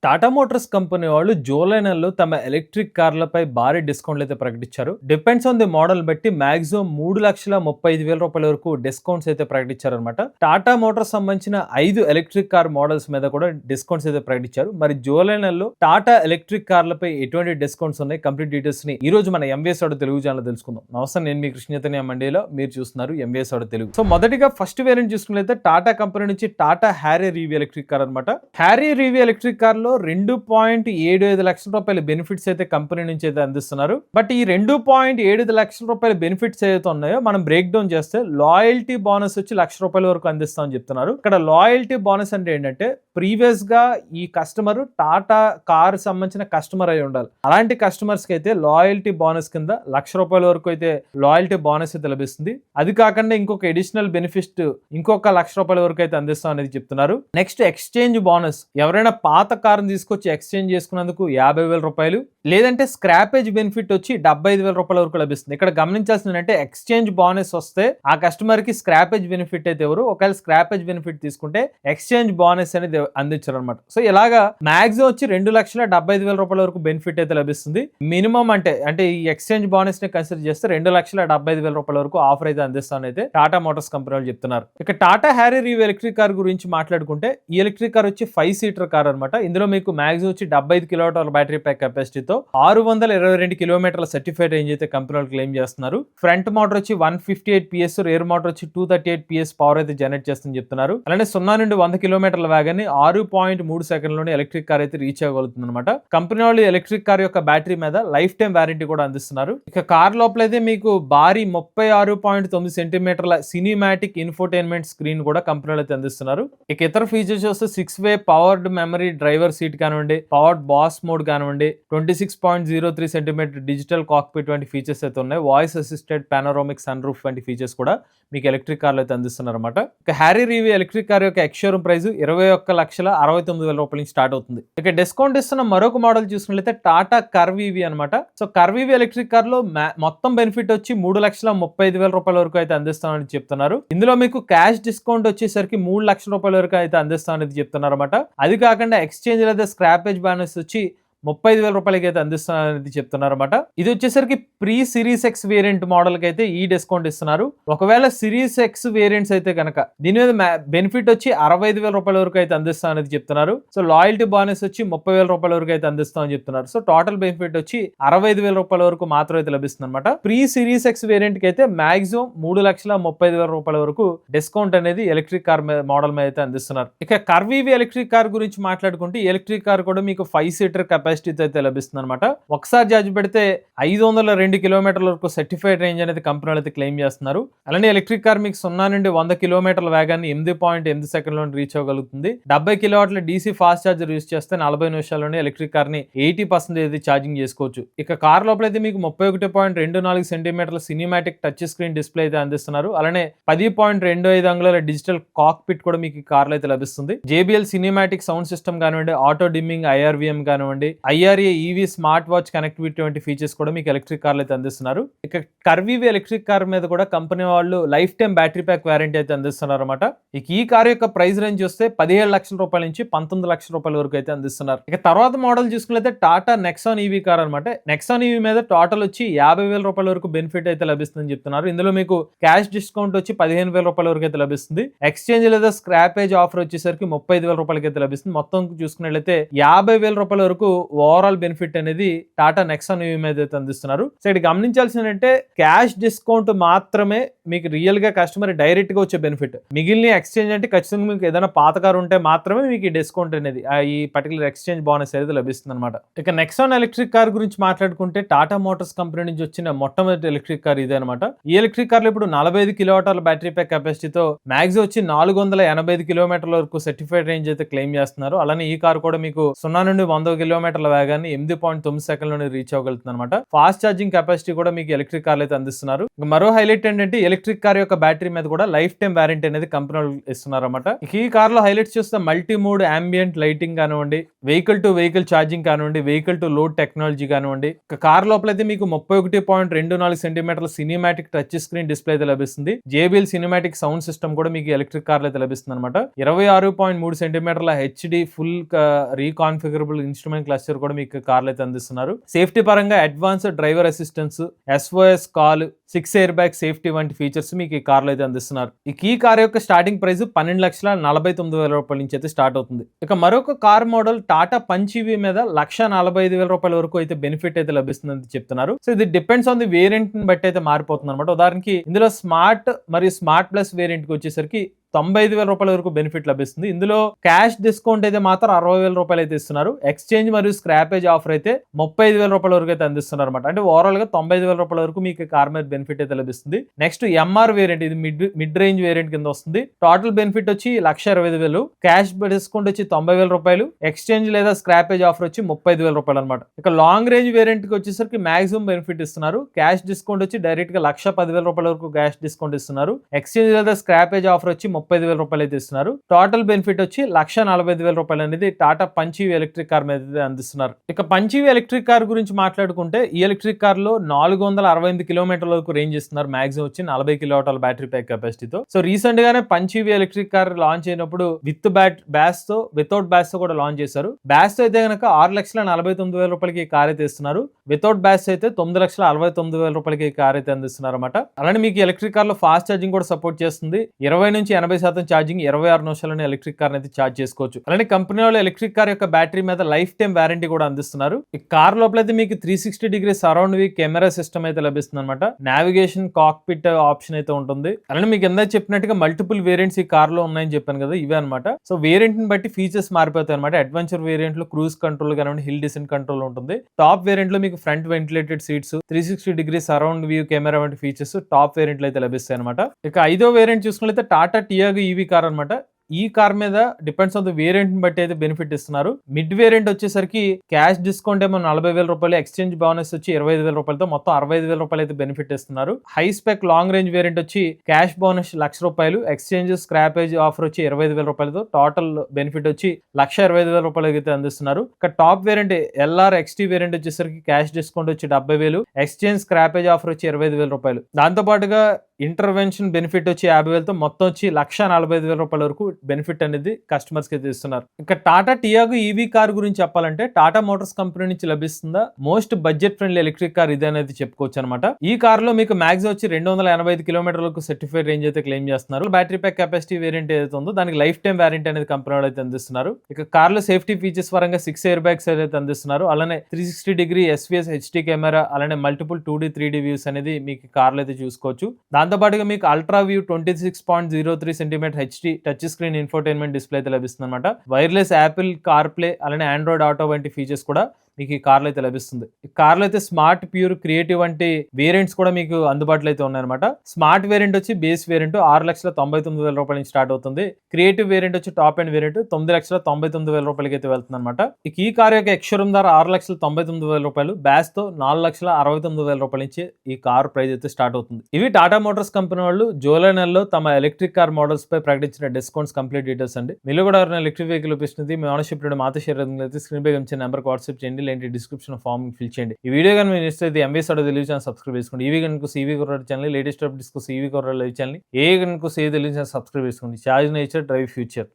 Tata Motors company వాళ్ళు July నెలలో తమ ఎలక్ట్రిక్ కార్లపై భారీ డిస్కౌంట్లు అయితే ప్రకటించారు. డిపెండ్స్ ఆన్ ది మోడల్ బట్టి మాక్సిమం 3,35,000 వరకు డిస్కౌంట్స్ అయితే ప్రకటించారనమాట. టాటా మోటార్స్ సంబంధించిన 5 ఎలక్ట్రిక్ కార్ మోడల్స్ మీద కూడా డిస్కౌంట్స్ అయితే ప్రకటించారు. మరి జూలై నెలలో టాటా ఎలక్ట్రిక్ కార్లపై ఎటువంటి డిస్కౌంట్స్ ఉన్నాయి, కంప్లీట్ డీటెయిల్స్ ని ఈ రోజు మన ఎంవీఎస్ ఆటో తెలుగు ఛానల్ తెలుసుకుందాం. నమస్తే, నేను మీ కృష్ణ చైతన్య మండీలో, మీరు చూస్తున్నారు ఎంవీఎస్ ఆటో తెలుగు. సో మొదటిగా ఫస్ట్ వేరియంట్ చూసుకున్నట్లయితే టాటా కంపెనీ నుంచి Tata Harrier EV electric car అనమాట. హ్యారియర్ ఈవీ ఎలక్ట్రిక్ కార్ లో 2.75 లక్షల రూపాయల బెనిఫిట్స్ అయితే కంపెనీ నుంచి అయితే అందిస్తున్నారు. బట్ ఈ 2.75 లక్షల రూపాయల బెనిఫిట్స్ ఏదైతే ఉన్నాయో మనం బ్రేక్ డౌన్ చేస్తే లాయల్టీ బోనస్ వచ్చి ₹1,00,000 వరకు అందిస్తామని చెప్తున్నారు. ఇక్కడ లాయల్టీ బోనస్ అంటే ఏంటంటే ప్రీవియస్ గా ఈ కస్టమర్ టాటా కార్ సంబంధించిన కస్టమర్ అయి ఉండాలి. అలాంటి కస్టమర్స్ కి అయితే లాయల్టీ బోనస్ కింద ₹1,00,000 వరకు అయితే లాయల్టీ బోనస్ అయితే లభిస్తుంది. అది కాకుండా ఇంకొక ఎడిషనల్ బెనిఫిట్ ఇంకొక ₹1,00,000 వరకు అయితే అందిస్తాం అనేది చెప్తున్నారు. నెక్స్ట్ ఎక్స్చేంజ్ బోనస్, ఎవరైనా పాత కార్ తీసుకొచ్చి ఎక్స్చేంజ్ చేసుకున్నందుకు ₹50,000, లేదంటే స్క్రాపేజ్ బెనిఫిట్ వచ్చి ₹75,000 వరకు లభిస్తుంది. ఇక్కడ గమనించాల్సింది అంటే ఎక్స్చేంజ్ బోనస్ వస్తే ఆ కస్టమర్ కి స్క్రాపేజ్ బెనిఫిట్ అయితే ఎవరు, ఒకవేళ స్క్రాపేజ్ బెనిఫిట్ తీసుకుంటే ఎక్స్చేంజ్ బోనస్ అనేది అందించారు అనమాట. సో ఇలాగా మాక్సిమం వచ్చి ₹2,75,000 వరకు బెనిఫిట్ అయితే లభిస్తుంది. మినిమం అంటే ఈ ఎక్స్చేంజ్ బోనస్ ని కన్సిడర్ చేస్తే ₹2,75,000 వరకు ఆఫర్ అయితే అందిస్తామని అయితే టాటా మోటార్స్ కంపెనీ వాళ్ళు చెప్తున్నారు. ఇక Tata Harrier EV electric car గురించి మాట్లాడుకుంటే ఈ ఎలక్ట్రిక్ కార్ వచ్చి 5 సీటర్ కార్ అనమాట. ఇందులో మీకు మాక్సిమం వచ్చి 75 కిలోవాట్ బ్యాటరీ ప్యాక్ కెపాసిటీతో 622 కిలోమీటర్ల సర్టిఫైడ్ రేంజ్ అయితే కంపెనీ వాళ్ళు క్లెయిమ్ చేస్తున్నారు. ఫ్రంట్ మోటార్ వచ్చి 158 PS, రేర్ మోటార్ వచ్చి 238 PS పవర్ అయితే జనరేట్ చేస్తుందని చెప్తున్నారు. అలానే 0 నుండి 100 కిలోమీటర్ల వేగాన్ని 6.3 సెకండ్లోనే ఎలక్ట్రిక్ కార్ అయితే రీచ్ అవ్వగలుగుతుంది అనమాట. కంపెనీ వాళ్ళు ఎలక్ట్రిక్ కార్ యొక్క బ్యాటరీ మీద లైఫ్ టైం వారంటీ కూడా అందిస్తున్నారు. ఇక కార్ లోపల అయితే మీకు భారీ 36.9 సెంటీమీటర్ల సినిమాటిక్ ఇన్ఫోటైన్మెంట్ స్క్రీన్ కూడా కంపెనీ వాళ్ళు అయితే అందిస్తున్నారు. ఇక ఇతర ఫీచర్స్ వస్తే 6-వే పవర్డ్ మెమరీ డ్రైవర్ సీట్ కానివ్వండి, పవర్డ్ బాస్ మోడ్ కానివ్వండి, 26.03 సెంటీమీటర్ డిజిటల్ కాక్పిట్ వంటి ఫీచర్స్ అయితే ఉన్నాయి. Voice assisted panoramic sun roof వంటి ఫీచర్స్ కూడా మీకు ఎలక్ట్రిక్ కార్లు అయితే అందిస్తున్నారు అనమాట. ఇక హ్యారియర్ ఈవీ ఎలక్ట్రిక్ కార్ యొక్క ఎక్స్ షోరూమ్ ప్రైస్ ₹21,69,000 నుంచి స్టార్ట్ అవుతుంది. ఇక డిస్కౌంట్ ఇస్తున్న మరొక మోడల్ చూసుకున్నట్లయితే టాటా కర్వ్ ఈవీ అనమాట. So curve EV electric car లో మొత్తం బెనిఫిట్ వచ్చి ₹3,35,000 వరకు అయితే అందిస్తామని చెప్తున్నారు. ఇందులో మీకు క్యాష్ డిస్కౌంట్ వచ్చేసరికి ₹3,00,000 వరకు అయితే అందిస్తామని చెప్తున్నారు అనమాట. అది కాకుండా ఎక్స్చేంజ్ లేదా స్క్రాపేజ్ బోనస్ వచ్చి ₹35,000 అయితే అందిస్తున్నారని చెప్తున్నారు అనమాట. ఇది వచ్చేసరికి pre series X variant model కి అయితే ఈ డిస్కౌంట్ ఇస్తున్నారు. ఒకవేళ సిరీస్ ఎక్స్ వేరియంట్స్ అయితే కనుక దీని మీద బెనిఫిట్ వచ్చి ₹65,000 వరకు అయితే అందిస్తామని చెప్తున్నారు. సో లాయల్టీ బోనస్ వచ్చి ₹30,000 వరకు అయితే అందిస్తామని చెప్తున్నారు. సో టోటల్ బెనిఫిట్ వచ్చి ₹65,000 వరకు మాత్రం అయితే లభిస్తుంది అనమాట. ప్రీ సిరీస్ ఎక్స్ వేరియంట్ కి అయితే మాక్సిమం ₹3,30,000 వరకు డిస్కౌంట్ అనేది ఎలక్ట్రిక్ కార్ మోడల్ మీద అయితే అందిస్తున్నారు. ఇక కర్వ్ ఈవీ ఎలక్ట్రిక్ కార్ గురించి మాట్లాడుకుంటే ఎలక్ట్రిక్ కార్ కూడా మీకు 5 సీటర్ కెపాసిటీ అయితే లభిస్తుంది అనమాట. ఒకసారి ఛార్జ్ పెడితే 502 కిలోమీటర్ల వరకు సర్టిఫైడ్ రేంజ్ అనేది కంపెనీలు అయితే క్లెయిమ్ చేస్తున్నారు. అలానే ఎలక్ట్రిక్ కార్ మీకు 0 నుండి 100 కిలోమీటర్ల వేగాన్ని 8.8 సెకండ్లో రీచ్ అవ్వగలుగుతుంది. 70 కిలోవాట్ల DC ఫాస్ట్ ఛార్జర్ యూజ్ చేస్తే 40 నిమిషాల్లోనే ఎలక్ట్రిక్ కార్ ని 80% ఛార్జింగ్ చేసుకోవచ్చు. ఇక కార్ లోపల అయితే మీకు 31.24 సెంటీమీటర్ల సినిమాటిక్ టచ్ స్క్రీన్ డిస్ప్లే అయితే అందిస్తున్నారు. అలానే 10.25 అంగుళాల డిజిటల్ కాక్పిట్ కూడా మీకు కార్ లో అయితే లభిస్తుంది. JBL సినిమాటిక్ సౌండ్ సిస్టమ్ కానివ్వండి, ఆటో డిమ్మింగ్ IRVM కానివ్వండి, IRA EV smart watch connectivity వంటి ఫీచర్స్ కూడా మీకు ఎలక్ట్రిక్ కార్లు అయితే అందిస్తున్నారు. ఇక కర్వ్ ఈవీ ఎలక్ట్రిక్ కార్ మీద కూడా కంపెనీ వాళ్ళు life time battery pack warranty అయితే అందిస్తున్నారు అనమాట. ఇక ఈ కార్ యొక్క ప్రైస్ రేంజ్ చూస్తే ₹17,00,000 నుంచి ₹19,00,000 వరకు అయితే అందిస్తున్నారు. ఇక తర్వాత మోడల్ చూసుకున్నట్లయితే టాటా నెక్సాన్ ఈవీ కార్ అనమాట. నెక్సాన్ ఈవీ మీద టోటల్ వచ్చి ₹50,000 వరకు బెనిఫిట్ అయితే లభిస్తుందని చెప్తున్నారు. ఇందులో మీకు క్యాష్ డిస్కౌంట్ వచ్చి ₹15,000 వరకు అయితే లభిస్తుంది. ఎక్స్చేంజ్ లేదా స్క్రాపేజ్ ఆఫర్ వచ్చేసరికి ₹35,000 అయితే లభిస్తుంది. మొత్తం చూసుకున్నట్లయితే ₹50,000 వరకు ఓవరాల్ బెనిఫిట్ అనేది టాటా నెక్సాన్ ఈవీ మీద అయితే అందిస్తున్నారు. సో ఇక్కడ గమనించాల్సిందంటే క్యాష్ డిస్కౌంట్ మాత్రమే మీకు రియల్ గా కస్టమర్ డైరెక్ట్ గా వచ్చే బెనిఫిట్. మిగిలిన ఎక్స్చేంజ్ అంటే ఖచ్చితంగా మీకు ఏదైనా పాత కారు ఉంటే మాత్రమే మీకు ఈ డిస్కౌంట్ అనేది ఈ పర్టికులర్ ఎక్స్చేంజ్ బోనస్ అనేది లభిస్తుంది అనమాట. ఇక నెక్సాన్ ఎలక్ట్రిక్ కార్ గురించి మాట్లాడుకుంటే టాటా మోటార్స్ కంపెనీ నుంచి వచ్చిన మొట్టమొదటి ఎలక్ట్రిక్ కార్ ఇదే అనమాట. ఈ ఎలక్ట్రిక్ కార్ లో ఇప్పుడు 45 కిలోవాట్ల బ్యాటరీ ప్యాక్ కెపాసిటీతో మాక్సిమం వచ్చి 485 కిలోమీటర్ల వరకు సర్టిఫైడ్ రేంజ్ అయితే క్లెయిమ్ చేస్తున్నారు. అలానే ఈ కార్ కూడా మీకు 0 నుండి 100 కిలోమీటర్ల కిలోమీటర్ల వేగాన్ని 8.9 సెకండ్లోనే రీచ్ అవ్వగలుగుతుంది అనమాట. ఫాస్ట్ ఛార్జింగ్ కెపాసిటీ కూడా మీకు ఎలక్ట్రిక్ కార్లు అయితే అందిస్తున్నారు. మరో హైలైట్ ఏంటంటే ఎలక్ట్రిక్ కార్ యొక్క బ్యాటరీ మీద కూడా లైఫ్ టైం వారంటీ అనేది కంపెనీ ఇస్తున్నారు అనమాట. ఈ కార్ లో హైలైట్స్ చూస్తే మల్టీ మోడ్ అంబియంట్ లైటింగ్ కానివ్వండి, వెహికల్ టు వెహికల్ ఛార్జింగ్ కానివ్వండి, వెహికల్ టు లోడ్ టెక్నాలజీ కానివ్వండి, కార్ లోపల అయితే మీకు 31.24 సెంటీమీటర్ల సినిమాటిక్ టచ్ స్క్రీన్ డిస్ప్లే అయితే లభిస్తుంది. JBL సినిమాటిక్ సౌండ్ సిస్టమ్ కూడా మీకు ఎలక్ట్రిక్ కార్లు అయితే లభిస్తుంది అనమాట. 26.3 సెంటీమీటర్ల HD full reconfigurable instrument cluster కూడా మీకు కార్లు అయితే అందిస్తున్నారు. సేఫ్టీ పరంగా advanced driver assistance, SOS call, 6 air bag safety వంటి ఫీచర్స్ మీకు ఈ కార్లో అయితే అందిస్తున్నారు. ఈ కార్ యొక్క స్టార్టింగ్ ప్రైస్ 12,49,000 రూపాయల నుంచి అయితే స్టార్ట్ అవుతుంది. ఇక మరొక car model Tata punch EV మీద 1,45,000 రూపాయల వరకు అయితే బెనిఫిట్ అయితే లభిస్తుందని చెప్తున్నారు. సో ఇది డిపెండ్స్ ఆన్ ది వేరియంట్ ని బట్టి అయితే మారిపోతుంది అనమాట. ఉదాహరణకి ఇందులో స్మార్ట్ మరియు స్మార్ట్ ప్లస్ వేరియంట్ కి వచ్చేసరికి 95,000 రూపాయల వరకు బెనిఫిట్ లభిస్తుంది. ఇందులో క్యాష్ డిస్కౌంట్ అయితే మాత్రం 60,000 రూపాయలు అయితే ఇస్తున్నారు. ఎక్స్చేంజ్ మరియు స్క్రాపేజ్ ఆఫర్ అయితే 35,000 రూపాయల వరకు అయితే అందిస్తున్నారు అనమాట. అంటే ఓవరాల్ గా 95,000 రూపాయల వరకు మీకు కార్ మీద బెనిఫిట్ అయితే లభిస్తుంది. నెక్స్ట్ MR వేరియంట్, ఇది మిడ్ రేంజ్ వేరియంట్ కింద వస్తుంది. టోటల్ బెనిఫిట్ వచ్చి 1,25,000, క్యాష్ డిస్కౌంట్ వచ్చి 90,000 రూపాయలు, ఎక్స్చేంజ్ లేదా స్క్రాపేజ్ ఆఫర్ వచ్చి 35,000 రూపాయలు అనమాట. ఇక లాంగ్ రేంజ్ వేరియంట్ కి వచ్చేసరికి మాక్సిమం బెనిఫిట్ ఇస్తున్నారు. క్యాష్ డిస్కౌంట్ వచ్చి డైరెక్ట్ గా 1,10,000 రూపాయల వరకు క్యాష్ డిస్కౌంట్ ఇస్తున్నారు. ఎక్స్చేంజ్ లేదా స్క్రాపేజ్ ఆఫర్ వచ్చి 30,000 రూపాయలు అయితే ఇస్తున్నారు. టోటల్ బెనిఫిట్ వచ్చి 1,45,000 రూపాయలు అనేది Tata punch EV electric car మీద అందిస్తున్నారు. ఇక పంచ్ EV ఎలక్ట్రిక్ కార్ గురించి మాట్లాడుకుంటే ఈ ఎలక్ట్రిక్ కార్ లో 468 కిలోమీటర్ల వరకు రేంజ్ ఇస్తున్నారు. మాక్సిమం వచ్చి 40 కిలోవాట్ల బ్యాటరీ ప్యాక్ కెపాసిటీతో. సో రీసెంట్ గానే punch EV electric car launch అయినప్పుడు విత్ బ్యాస్ తో, వితౌట్ బ్యాస్ తో కూడా లాంచ్ చేశారు. బ్యాస్ తో అయితే కనుక 6,49,000 రూపాయలకి కార్ అయితే ఇస్తున్నారు. వితౌట్ బ్యాస్ అయితే 9,69,000 రూపాయలకి కార్ అయితే అందిస్తున్నారు అనమాట. అలానే మీకు ఎలక్ట్రిక్ కార్ లో ఫాస్ట్ ఛార్జింగ్ కూడా సపోర్ట్ చేస్తుంది. 20 నుంచి 80% ఛార్జింగ్ 26 నిమిషాలని ఎలక్ట్రిక్ కార్ అయితే ఛార్జ్ చేసుకోవచ్చు. అలానే కంపెనీ వాళ్ళు ఎలక్ట్రిక్ కార్ యొక్క బ్యాటరీ మీద లైఫ్ టైం వారంటీ కూడా అందిస్తున్నారు. ఈ కార్ లోపల అయితే మీకు 360 degree surround view camera system అయితే లభిస్తుంది అనమాట. నావిగేషన్, కాక్పిట్ ఆప్షన్ అయితే ఉంటుంది. అలానే మీకు ఎంత చెప్పినట్టుగా మల్టిపుల్ వేరియంట్స్ ఈ కార్ లో ఉన్నాయని చెప్పాను కదా, ఇవే అనమాట. సో వేరియంట్ ని బట్టి ఫీచర్స్ మారిపోతాయి అనమాట. అడ్వెంచర్ వేరియంట్ లో క్రూజ్ కంట్రోల్ కానివ్వండి, హిల్ డిసెంట్ కంట్రోల్ ఉంటుంది. టాప్ వేరియంట్ లో మీకు front ventilated seats, 360 degree surround view camera వంటి ఫీచర్స్ టాప్ వేరియంట్ లో అయితే లభిస్తాయి అనమాట. ఇక 5వ వేరియంట్ చూసుకున్నట్లయితే టాటా టియాగో EV కార్ అనమాట. ఈ కార్ మీద డిపెండ్స్ ఆన్ ద వేరియంట్ బట్టి అయితే బెనిఫిట్ ఇస్తున్నారు. మిడ్ వేరియంట్ వచ్చేసరికి క్యాష్ డిస్కౌంట్ ఏమో 40,000 రూపాయలు, ఎక్స్చేంజ్ బోనస్ వచ్చి 25,000 రూపాయలతో మొత్తం 65,000 రూపాయలు అయితే బెనిఫిట్ ఇస్తున్నారు. High spec long range variant వచ్చి క్యాష్ బోనస్ 1,00,000 రూపాయలు, ఎక్స్చేంజ్ స్క్రాపేజ్ ఆఫర్ వచ్చి 25,000 రూపాయలతో టోటల్ బెనిఫిట్ వచ్చి 1,25,000 రూపాయలకి అయితే అందిస్తున్నారు. ఇక top variant LR XT variant వచ్చేసరికి క్యాష్ డిస్కౌంట్ వచ్చి 70,000, ఎక్స్చేంజ్ స్క్రాపేజ్ ఆఫర్ వచ్చి 25,000 రూపాయలు. దాంతో పాటుగా ఇంటర్వెన్షన్ బెనిఫిట్ వచ్చి 50,000తో మొత్తం వచ్చి 1,45,000 రూపాయల వరకు బెనిఫిట్ అనేది కస్టమర్స్ కి అయితే ఇస్తున్నారు. ఇక టాటా టియాగో EV కార్ గురించి చెప్పాలంటే టాటా మోటార్స్ కంపెనీ నుంచి లభిస్తుందా most budget friendly electric car ఇది అనేది చెప్పుకోవచ్చు అనమాట. ఈ కార్ లో మీకు మ్యాక్స్ వచ్చి 285 కిలోమీటర్లకు సర్టిఫైడ్ రేంజ్ అయితే క్లెయిమ్ చేస్తున్నారు. బ్యాటరీ ప్యాక్ కెపాసిటీ వేరియంట్ ఏదైతే ఉందో దానికి లైఫ్ టైం వారంటీ అనేది కంపెనీ అయితే అందిస్తున్నారు. ఇక కార్ లో సేఫ్టీ ఫీచర్స్ పరంగా 6 ఎయిర్ బ్యాగ్స్ అయితే అందిస్తున్నారు. అలానే 360 డిగ్రీ SVS HD కెమెరా, అలానే మల్టిపుల్ 2D 3D వ్యూస్ అనేది మీకు కార్లో అయితే చూసుకోవచ్చు. దాంతో పాటుగా మీకు ultra view 26.03 centimetre HD touch screen infotainment display అయితే లభిస్తుంది అనమాట. వైర్లెస్ యాపిల్ కార్ ప్లే, అలానే ఆండ్రాయిడ్ ఆటో వంటి ఫీచర్స్ కూడా మీకు ఈ కార్లో అయితే లభిస్తుంది. ఈ కార్లో అయితే స్మార్ట్, ప్యూర్, క్రియేటివ్ వంటి వేరియంట్స్ కూడా మీకు అందుబాటులో అయితే ఉన్నాయన్నమాట. స్మార్ట్ వేరియంట్ వచ్చి బేస్ వేరియంట్ 6,99,000 రూపాయల నుంచి స్టార్ట్ అవుతుంది. క్రియేటివ్ వేరియంట్ వచ్చి టాప్ అండ్ వేరియంట్ 9,99,000 రూపాయలకి అయితే వెళ్తుంది అనమాట. ఈ కార్ యొక్క ఎక్స్షోరూమ్ ధర 6,99,000 రూపాయలు, బ్యాస్ తో 4,69,000 రూపాయల నుంచి ఈ కార్ ప్రైస్ అయితే స్టార్ట్ అవుతుంది. ఇవి టాటా మోటార్స్ కంపెనీ వాళ్ళు జూలై నెలలో తమ ఎలక్ట్రిక్ కార్ మోడల్స్ పై ప్రకటించిన డిస్కౌంట్స్ కంప్లీట్ డీటెయిల్స్ అండి. మీరు కూడా ఎలక్ట్రిక్ వెహికల్ ఉపయోగిస్తుంది మీ ఓనర్షిప్ మాతో షేర్ అయితే స్క్రీన్ పై ఇచ్చిన నెంబర్కి వాట్సాప్ చేయండి, లేదంటే డిస్క్రిప్షన్ ఫామ్ ఫిల్ చేయండి. ఈ వీడియో కానీ మీరు ఇస్తే ఎంబీఎస్ తెలుగు ఛానల్ సబ్స్క్రైబ్ చేసుకోండి. ఈవీ కనుక ఈవీ కొర్రాడు ఛానల్, లేటెస్ట్ అప్డేట్స్ కోసం ఈవీ కొర్రాడు లైవ్ ఛానల్, ఏ కనుక తెలుగు ఛానల్ సబ్స్క్రైబ్ చేసుకోండి. Charge nature drive future.